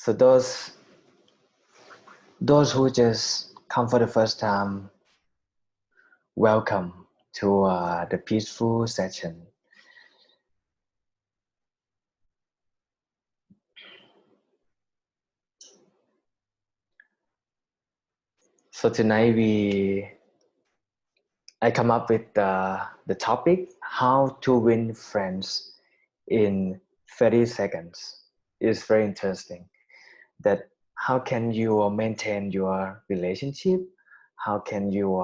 So those who just come for the first time, welcome to the peaceful session. So tonight I come up with the topic how to win friends in 30 seconds. It's very interesting that how can you maintain your relationship? How can you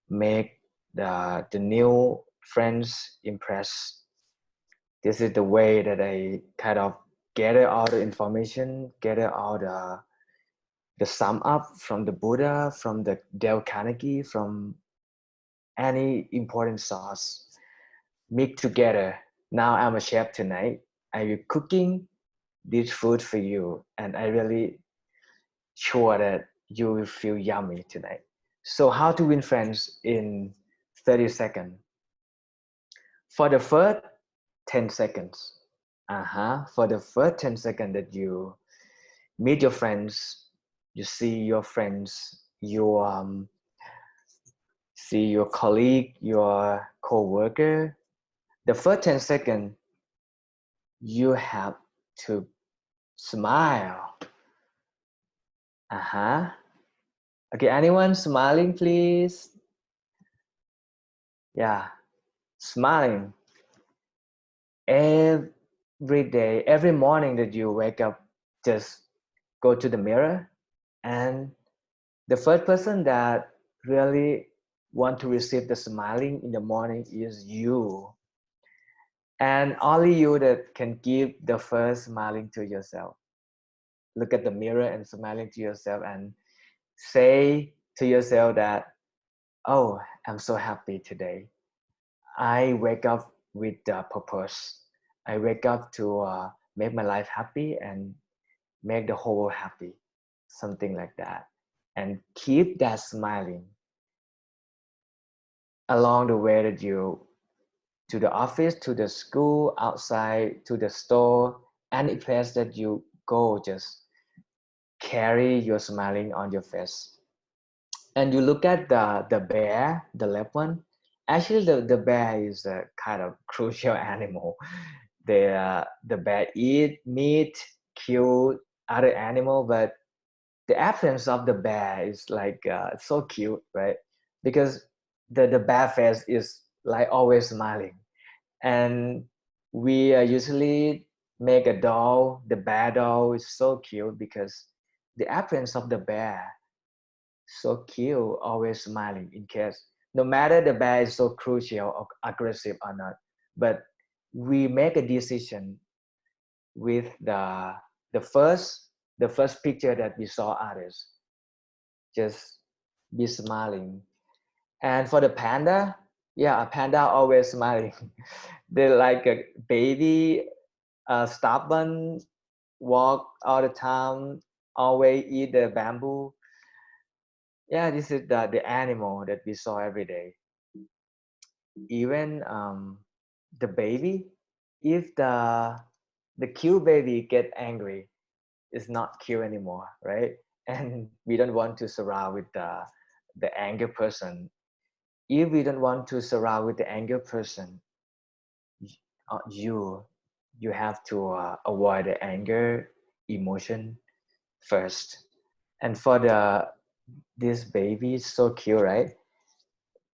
make the new friends impress? This is the way that I kind of gather all the information, gather all the sum up from the Buddha, from the Dale Carnegie, from any important source, mix together. Now I'm a chef tonight. I will cooking this food for you, and I really sure that you will feel yummy tonight. So how to win friends in 30 seconds? For the first 10 seconds, for the first 10 seconds that you meet your friends, you see your friends, you see your colleague, your co-worker, the first 10 seconds, you have to smile. Okay, anyone smiling, please? Yeah, smiling. Every day, every morning that you wake up, just go to the mirror, and the first person that really want to receive the smiling in the morning is you. And only you that can give the first smiling to yourself. Look at the mirror and smiling to yourself and say to yourself that, oh, I'm so happy today. I wake up with a purpose. I wake up to make my life happy and make the whole world happy. Something like that. And keep that smiling along the way that you to the office, to the school, outside, to the store, any place that you go, just carry your smiling on your face. And you look at the bear, the left one. Actually, the bear is a kind of crucial animal. The bear eat meat, kill other animal, but the absence of the bear is like so cute, right? Because the bear face is like always smiling, and we usually make a doll. The bear doll is so cute because the appearance of the bear so cute, always smiling. In case no matter the bear is so crucial or aggressive or not, but we make a decision with the first the first picture that we saw others, just be smiling. And for the panda, yeah, a panda always smiling. They're like a baby, stubborn, walk all the time, always eat the bamboo. Yeah, this is the animal that we saw every day. Even the baby, if the cute baby get angry, it's not cute anymore, right? And we don't want to surround with the anger person. If we don't want to surround with the anger person, you you have to avoid the anger emotion first. And for this baby, so cute, right?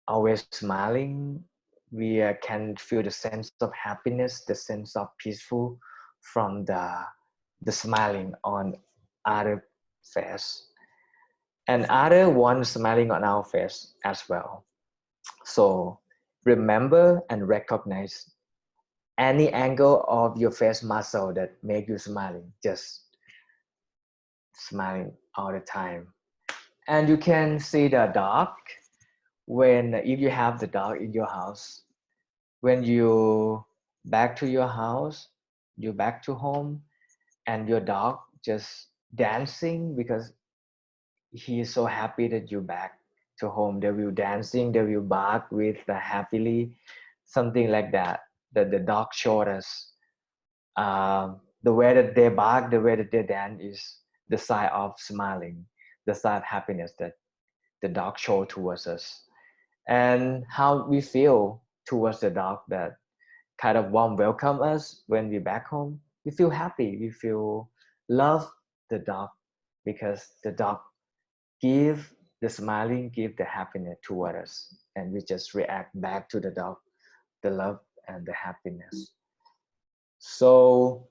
Always smiling. We can feel the sense of happiness, the sense of peaceful from the smiling on other face, and other one smiling on our face as well. So remember and recognize any angle of your face muscle that make you smiling. Just smiling all the time. And you can see the dog when if you have the dog in your house. When you back to your house, you back to home, and your dog just dancing because he is so happy that you back to home. They will dancing, they will bark with happily, something like that. That the dog showed us. the way that they bark, the way that they dance is the sign of smiling, the sign of happiness that the dog show towards us. And how we feel towards the dog that kind of warm welcome us when we back home. We feel happy. We feel love the dog because the dog give the smiling, give the happiness toward us, and we just react back to the dog, the love and the happiness. So,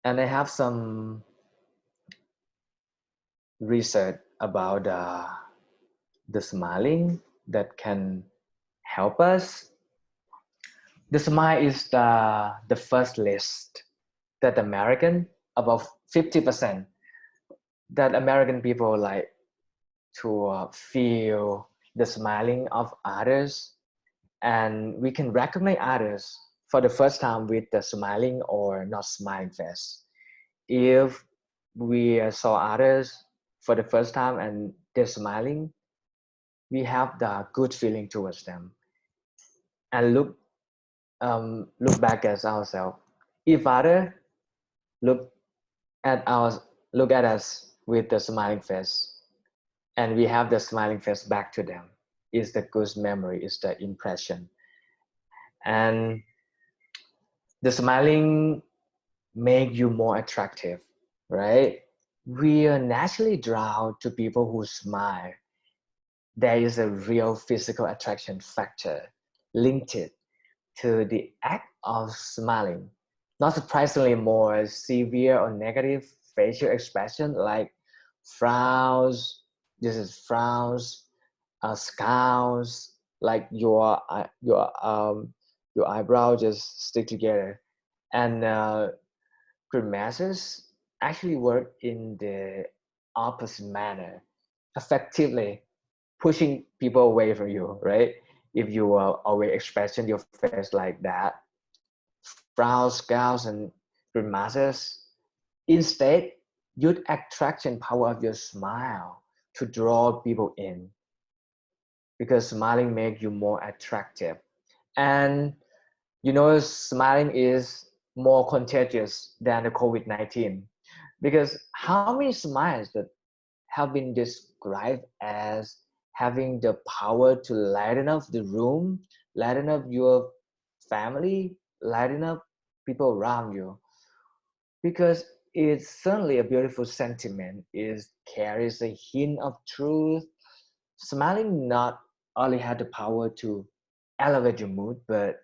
and I have some research about the smiling that can help us. The smile is the first list that American, about 50%, that American people like to feel the smiling of others, and we can recognize others for the first time with the smiling or not smiling face. If we saw others for the first time and they're smiling, we have the good feeling towards them, and look back at ourselves. If other look at our look at us with the smiling face, and we have the smiling face back to them, is the good memory, is the impression. And the smiling make you more attractive, right? We are naturally drawn to people who smile. There is a real physical attraction factor linked to the act of smiling. Not surprisingly, more severe or negative facial expression like frowns, this is frowns, scowls, like your eyebrow just stick together, and grimaces actually work in the opposite manner, effectively pushing people away from you, right? If you are always expressing your face like that, frowns, scowls, and grimaces, instead, use attraction power of your smile to draw people in, because smiling makes you more attractive. And you know, smiling is more contagious than the COVID-19, because how many smiles that have been described as having the power to lighten up the room, lighten up your family, lighten up people around you, because it's certainly a beautiful sentiment. It carries a hint of truth. Smiling not only had the power to elevate your mood, but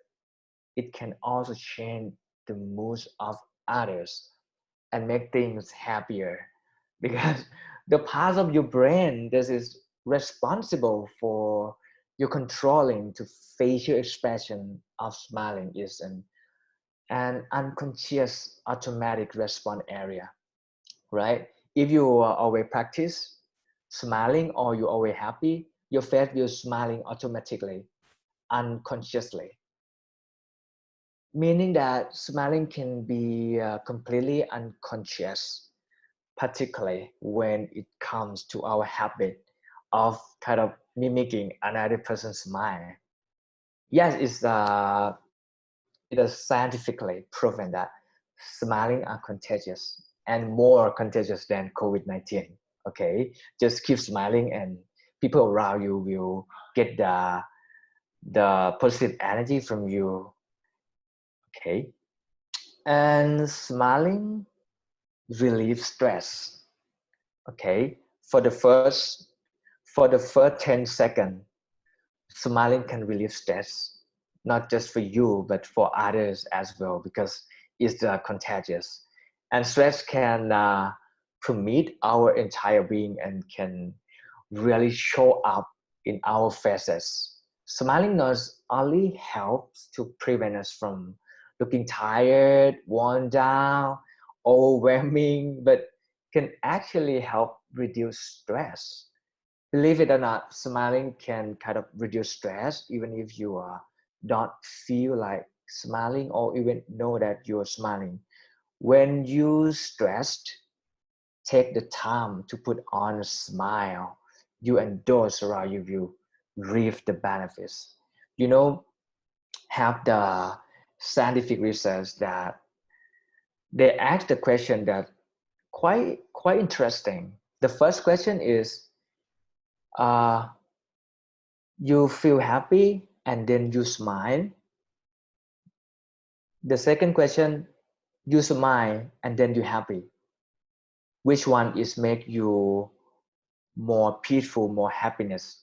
it can also change the moods of others and make things happier, because the part of your brain that is responsible for your controlling to facial expression of smiling is an unconscious automatic response area, right? If you always practice smiling or you always happy, your face will smiling automatically, unconsciously, meaning that smiling can be completely unconscious, particularly when it comes to our habit of kind of mimicking another person's smile. Yes, it is scientifically proven that smiling are contagious and more contagious than COVID-19. Okay, just keep smiling and people around you will get the positive energy from you. Okay, and smiling relieves stress. Okay, for the first for the first 10 seconds, smiling can relieve stress, not just for you, but for others as well, because it's contagious. And stress can permeate our entire being and can really show up in our faces. Smiling not only helps to prevent us from looking tired, worn down, overwhelming, but can actually help reduce stress. Believe it or not, smiling can kind of reduce stress even if you don't feel like smiling or even know that you're smiling. When you stressed, take the time to put on a smile. You endorse around you, you reap the benefits. You know, have the scientific research that they ask the question that quite interesting. The first question is, uh, you feel happy and then you smile. The second question, you smile and then you happy. Which one is make you more peaceful, more happiness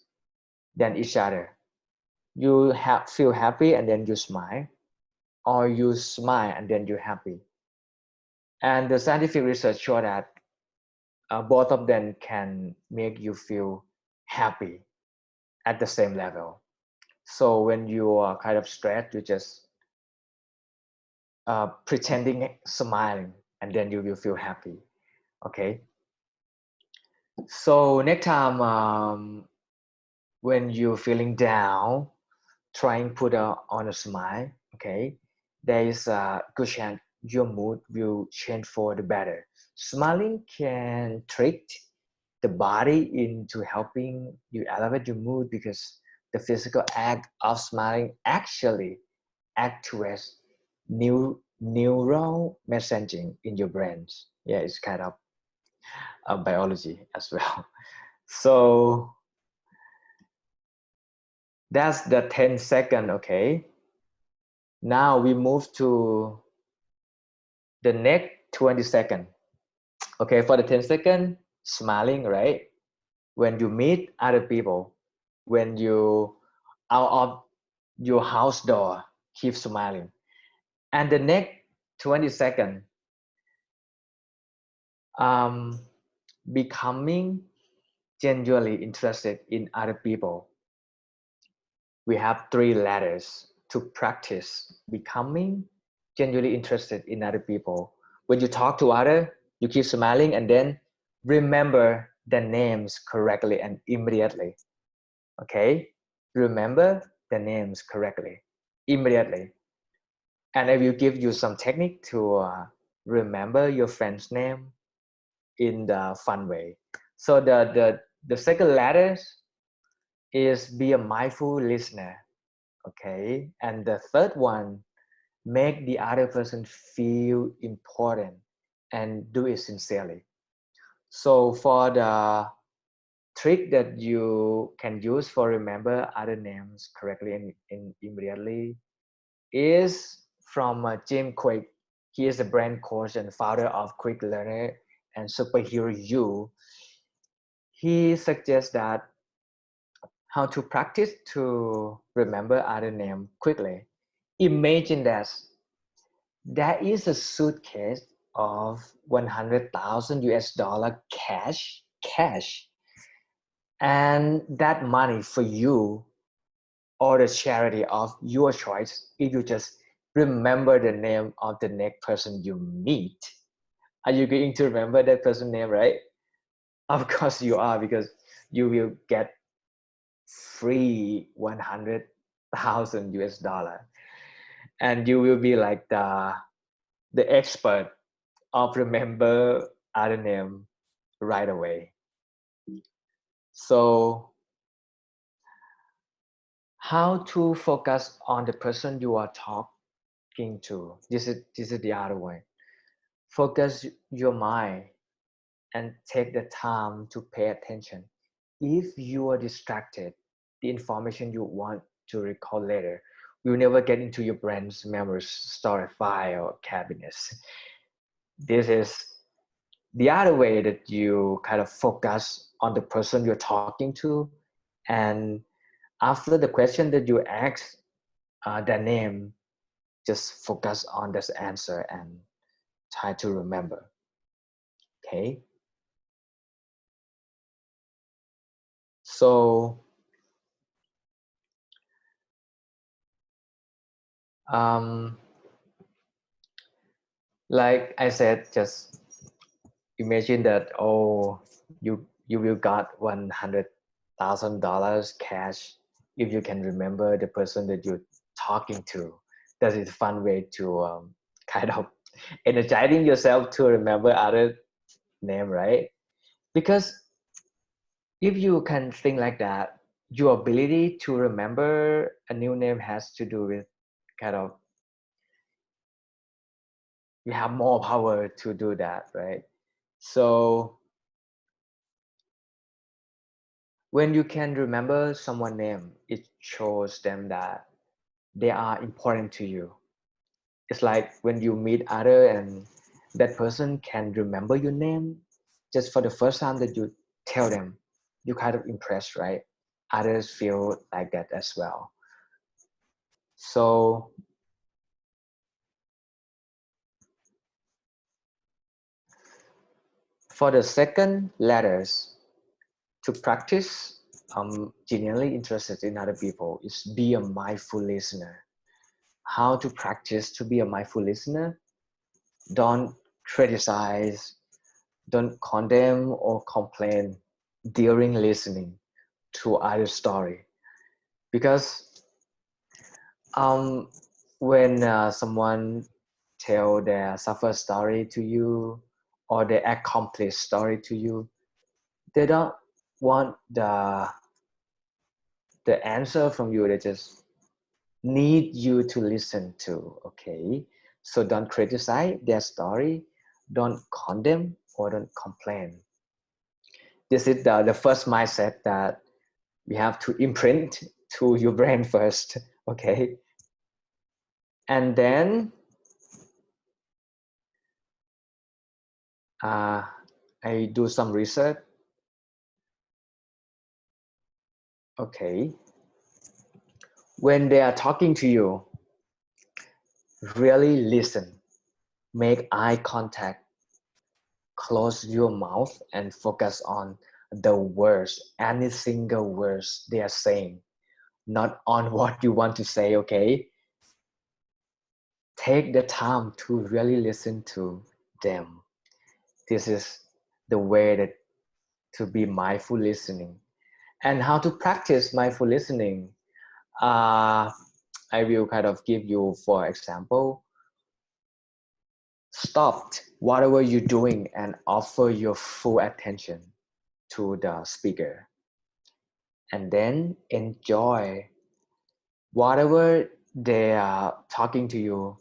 than each other? You feel happy and then you smile, or you smile and then you're happy. And the scientific research show that both of them can make you feel happy at the same level. So when you are kind of stressed, you just pretending smiling, and then you will feel happy. Okay. So next time when you're feeling down, trying put on a smile. Okay, there is a good chance your mood will change for the better. Smiling can trick the body into helping you elevate your mood, because the physical act of smiling actually activates neural messaging in your brains. Yeah, it's kind of biology as well. So that's the 10 second. Okay, now we move to the next 20 second. Okay, for the 10 second, smiling, right? When you meet other people, when you out of your house door, keep smiling. And the next 20 second, um, becoming genuinely interested in other people. We have 3 letters to practice becoming genuinely interested in other people. When you talk to other, you keep smiling and then remember the names correctly and immediately. Okay, remember the names correctly immediately. And I will give you some technique to remember your friend's name in the fun way. So the second letter is be a mindful listener. Okay, and the third one, make the other person feel important and do it sincerely. So for the trick that you can use for remember other names correctly and immediately is from Jim Quick. He is the brand coach and founder of Quick Learner and Superhero You. He suggests that how to practice to remember other name quickly. Imagine that there is a suitcase of 100,000 US dollar cash, and that money for you or the charity of your choice. If you just remember the name of the next person you meet, are you going to remember that person's name, right? Of course you are, because you will get free 100,000 US dollar, and you will be like the expert of remember other name right away. So how to focus on the person you are talking to? This is the other way. Focus your mind and take the time to pay attention. If you are distracted, the information you want to recall later will never get into your brain's memory storage file or cabinets. This is the other way that you kind of focus on the person you're talking to, and after the question that you ask, their name, just focus on this answer and try to remember. Okay, so um, like I said, just imagine that, oh, you will got $100,000 cash if you can remember the person that you're talking to. That is a fun way to kind of energizing yourself to remember other name, right? Because if you can think like that, your ability to remember a new name has to do with kind of, you have more power to do that, right? So when you can remember someone's name, it shows them that they are important to you. It's like when you meet other and that person can remember your name just for the first time that you tell them, you kind of impressed, right? Others feel like that as well. So for the second letters, to practice genuinely interested in other people is be a mindful listener. How to practice to be a mindful listener? Don't criticize, don't condemn or complain during listening to other story, because when someone tell their suffer story to you or their accomplished story to you, they don't want the answer from you. They just need you to listen to. Okay, so don't criticize their story, don't condemn or don't complain. This is the first mindset that we have to imprint to your brain first. Okay, and then I do some research. Okay, when they are talking to you, really listen, make eye contact, close your mouth and focus on the words, any single words they are saying, not on what you want to say. Okay, take the time to really listen to them. This is the way that to be mindful listening. And how to practice mindful listening, I will kind of give you, for example, stop whatever you're doing and offer your full attention to the speaker, and then enjoy whatever they are talking to you,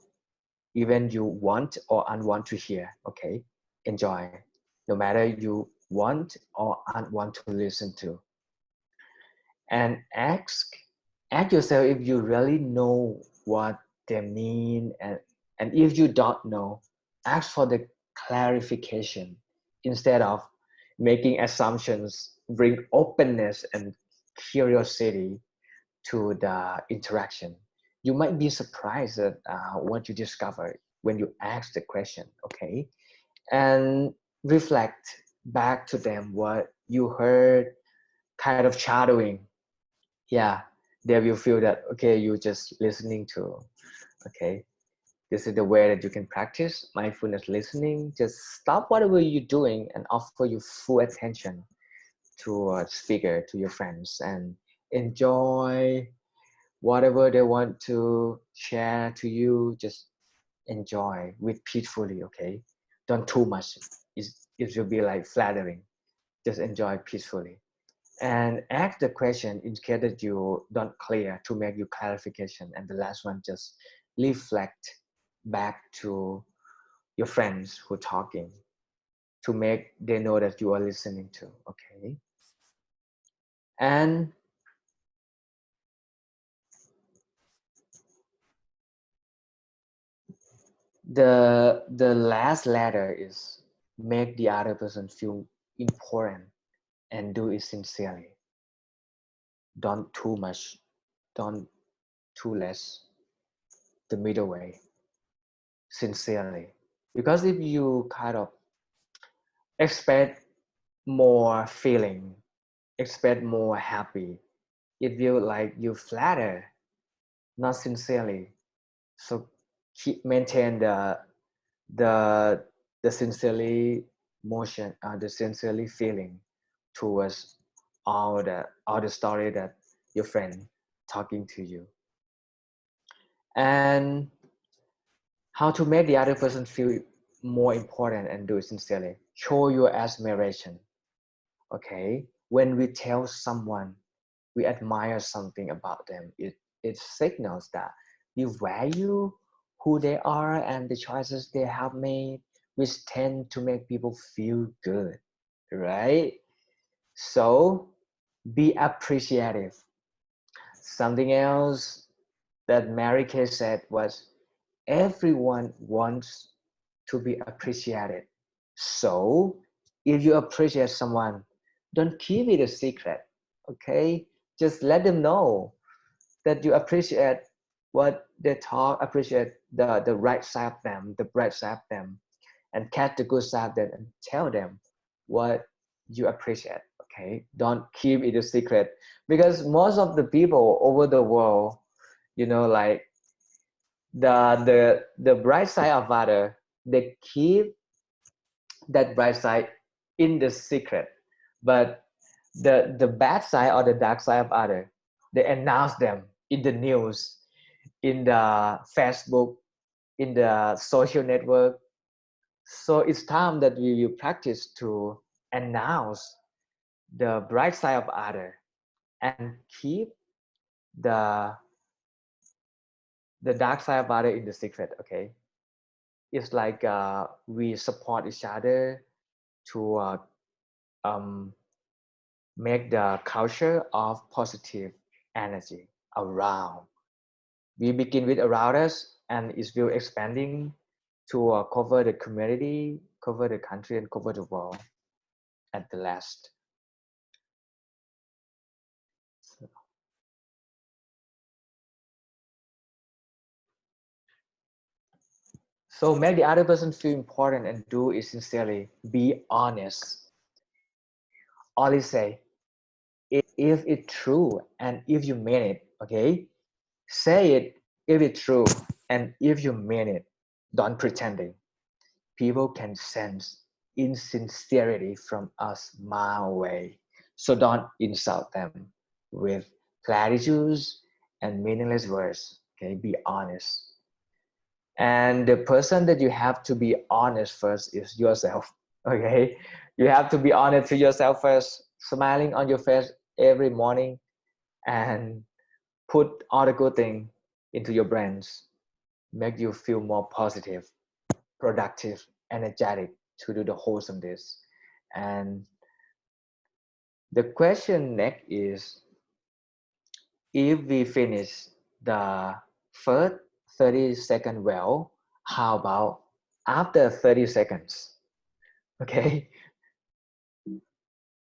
even you want or unwant to hear. Okay, enjoy, no matter you want or unwant to listen to. And ask yourself if you really know what they mean, and if you don't know, ask for the clarification instead of making assumptions. Bring openness and curiosity to the interaction. You might be surprised at what you discover when you ask the question. Okay, and reflect back to them what you heard, kind of shadowing. Yeah, they will feel that, okay, you're just listening to. Okay, this is the way that you can practice mindfulness listening. Just stop whatever you're doing and offer your full attention to a speaker, to your friends, and enjoy whatever they want to share to you. Just enjoy with peacefully. Okay, don't too much. It will be like flattering. Just enjoy peacefully and ask the question in case that you don't clear, to make your clarification. And the last one, just reflect back to your friends who are talking, to make they know that you are listening to. Okay, and the last letter is make the other person feel important and do it sincerely. Don't too much, don't too less, the middle way, sincerely. Because if you kind of expect more feeling, expect more happy, it will like you flatter, not sincerely. So keep maintain the the sincerely motion, the sincerely feeling towards all the story that your friend talking to you. And how to make the other person feel more important and do it sincerely. Show your admiration. Okay, when we tell someone we admire something about them, it signals that we value who they are and the choices they have made, which tend to make people feel good, right? So be appreciative. Something else that Mary Kay said was, everyone wants to be appreciated. So if you appreciate someone, don't keep it a secret, okay? Just let them know that you appreciate what they talk, appreciate the right side of them, the bright side of them, and catch the good side of them and tell them what you appreciate, okay? Don't keep it a secret, because most of the people over the world, you know, like the bright side of other, they keep that bright side in the secret, but the bad side or the dark side of other, they announce them in the news, in the Facebook, in the social network. So it's time that we will practice to announce the bright side of other and keep the the dark side of other in the secret, okay? It's like we support each other to um, make the culture of positive energy around. We begin with around us, and it will expanding to cover the community, cover the country, and cover the world at the last. So make the other person feel important and do it sincerely. Be honest. Always say, if it's true and if you mean it, okay? Say it if it's true and if you mean it. Don't pretending. People can sense insincerity from us mile away. So don't insult them with platitudes and meaningless words. Okay, be honest. And the person that you have to be honest first is yourself. Okay, you have to be honest to yourself first, smiling on your face every morning and put all the good thing into your brains, make you feel more positive, productive, energetic to do the wholesome this. And the question next is, if we finish the first 30 seconds well, how about after 30 seconds? Okay,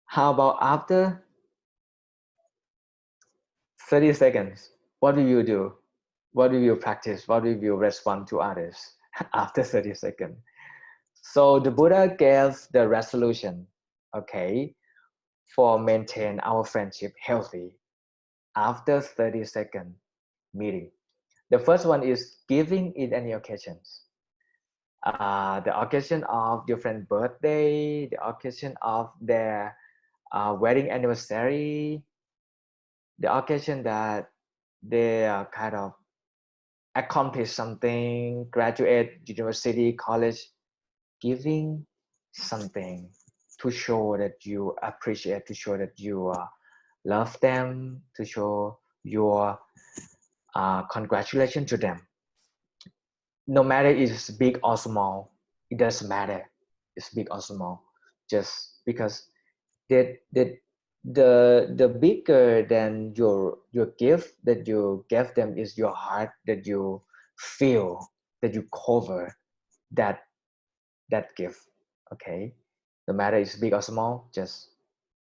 how about after 30 seconds? What will you do? What will you practice? What will you respond to others after 30 seconds? So the Buddha gave the resolution, okay, for maintain our friendship healthy after 30-second meeting. The first one is giving in any occasions. The occasion of your friend's birthday, the occasion of their wedding anniversary, the occasion that they kind of accomplish something, graduate university, college, giving something to show that you appreciate, to show that you love them, to show your congratulations to them. No matter it's big or small, it doesn't matter. It's big or small, just because the bigger than your gift that you give them is your heart, that you feel, that you cover that that gift. Okay, no matter it's big or small, just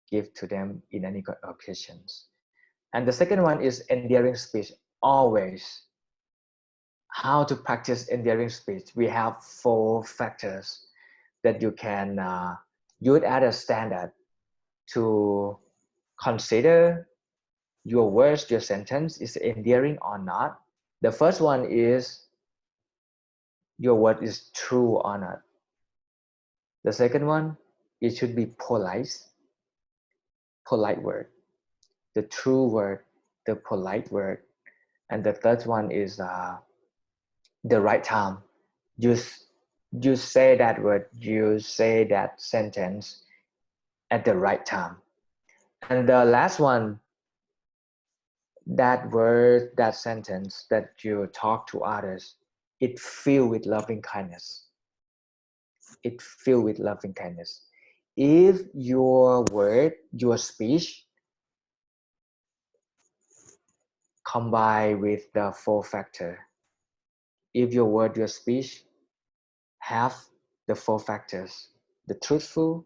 give to them in any occasions. And the second one is endearing speech. Always, how to practice endearing speech. We have 4 factors that you can use as a standard to consider your words, your sentence is endearing or not. The first one is your word is true or not. The second one, it should be polite word, the true word, the polite word. And the third one is the right time. You say that word, you say that sentence at the right time. And the last one, that word, that sentence that you talk to others, it filled with loving kindness. It filled with loving kindness. If your word, your speech combined with the four factor, if your word, your speech have the four factors, the truthful,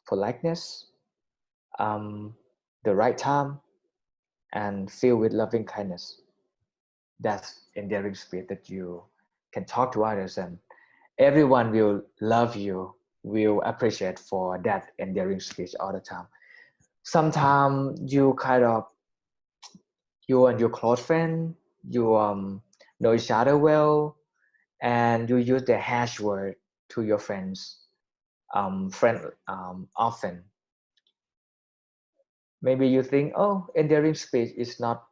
politeness, the right time, and filled with loving kindness, that's endearing spirit that you can talk to others, and everyone will love you, will appreciate for that endearing speech all the time. Sometimes you kind of, you and your close friend, you know each other well, and you use the hash word to your friends often. Maybe you think, oh, endearing speech is not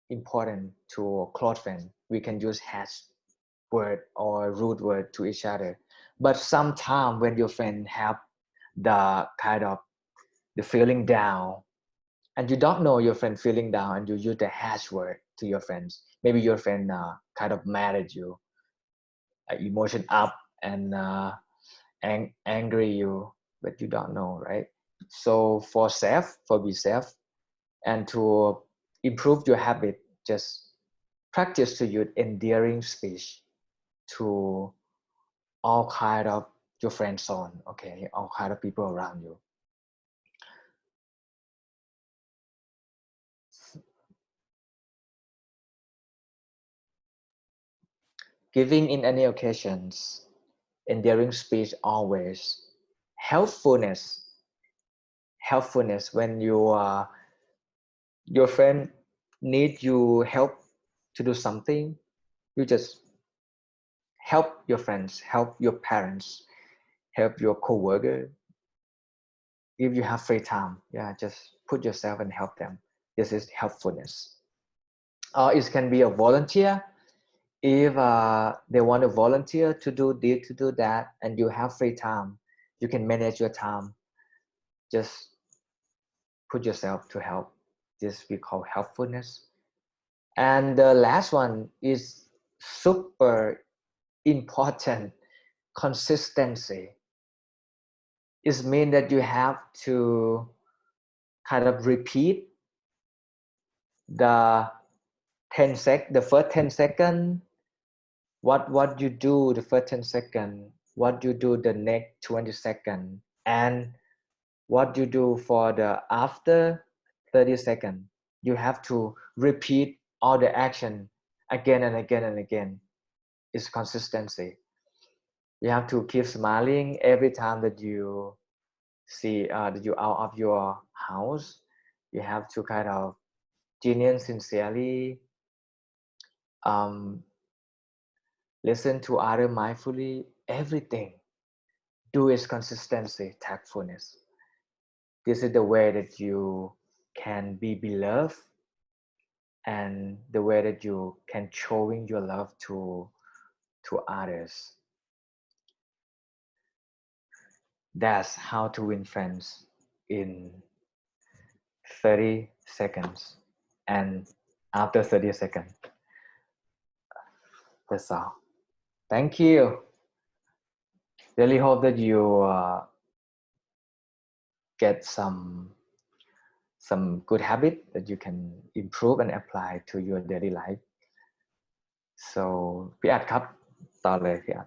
important to a close friend. We can use hash word or rude word to each other. But sometimes when your friend have the kind of the feeling down, and you don't know your friend feeling down, and you use the hash word to your friends, maybe your friend kind of mad at you, emotion up, and angry you, but you don't know, right? So for be safe, and to improve your habit, just practice to use endearing speech to all kind of your friend zone, okay, all kind of people around you. Giving in any occasions, endearing speech always, helpfulness, helpfulness when you your friend need you help to do something, you just help your friends, help your parents, help your coworker. If you have free time, yeah, just put yourself and help them. This is helpfulness. It can be a volunteer. If they want to volunteer to do this, to do that, and you have free time, you can manage your time. Just put yourself to help. This we call helpfulness. And the last one is super important, consistency. It means that you have to kind of repeat the the first 10 second, what you do the first 10 second, what you do the next 20 second, and what you do for the after 30 second. You have to repeat all the action again and again and again. It's consistency. You have to keep smiling every time that you see that you out of your house. You have to kind of genuine sincerely listen to other mindfully. Everything do is consistency, tactfulness. This is the way that you can be beloved, and the way that you can showing your love to others. That's how to win friends in 30 seconds. And after 30 seconds, that's all. Thank you. Really hope that you get some good habit that you can improve and apply to your daily life. So พี่อัดครับต่อเลยพี่อัด